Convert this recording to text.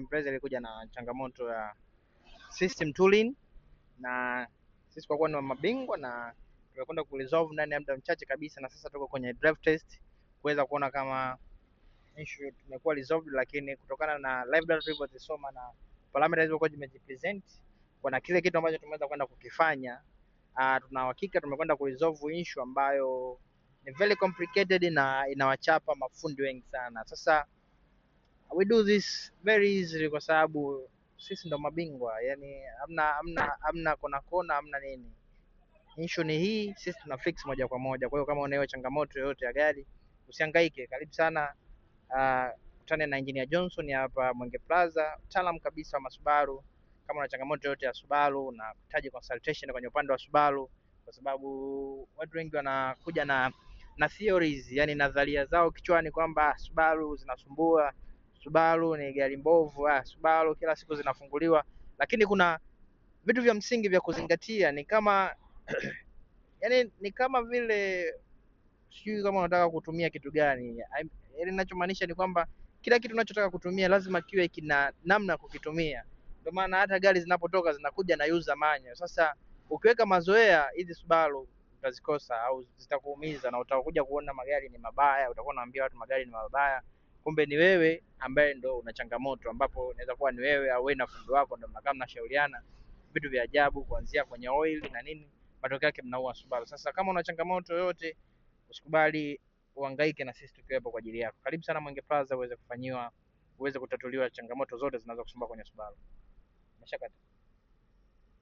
Impreza ilikuja na changamoto ya system tooling, na sisi kwa kuwa ni mabingwa na tumekwenda kuresolve ndani ya muda mchache kabisa, na sasa tuko kwenye drive test kuweza kuona kama issue tumekuwa resolved, lakini kutokana na live data tulivyozisoma na parameters zilizokuwa zimejipresent kuna kile kitu ambacho tumeweza kwenda kukifanya, tuna uhakika tumekwenda kuresolve issue ambayo ni very complicated na inawachapa mafundi wengi sana. Sasa we do this very easily kwa sababu sisi ndo mabingwa, yani amna kona amna nini. Issue ni hii, sisi tuna fix moja kwa moja. Kwa hiyo kama unayo changamoto yoyote ya gari usihangaike, karibu sana kutane na Engineer Johnson hapa Mwenge Plaza, mtaalamu kabisa wa Subaru. Kama una changamoto yoyote ya Subaru na kuhitaji consultation kwenye upande wa Subaru, kwa sababu watu wengi wanakuja na theories, yani nadharia zao kichwani kwamba Subaru zinasumbua, Subaru ni gari mbovu, Subaru kila siku zinafunguliwa, lakini kuna vitu vya msingi vya kuzingatia. Ni kama yani ni kama vile sijui kama unataka kutumia kitu gani. Yaani ninachomaanisha ni kwamba kila kitu unachotaka kutumia lazima kiwe kina namna kukitumia. Ndio maana hata gari zinapotoka zinakuja na user manual. Sasa ukiweka mazoea hizi Subaru utazikosa au zitakuumiza, na utakuja kuona magari ni mabaya, utakuwa unaambia watu magari ni mabaya, kumbe ni wewe ambaye ndo una changamoto, ambapo inaweza kuwa ni wewe au wewe na fundi wako ndo mnakaa mnashauriana vitu vya ajabu kuanzia kwenye oil na nini, matokeo yake mnaua Subaru. Sasa kama una changamoto yoyote usikubali uhangaike, na sisi tukiwepo kwa ajili yako. Karibu sana Mwenge Plaza uweze kutatuliwa changamoto zote zinazokusumbua kwenye Subaru. Mashaka.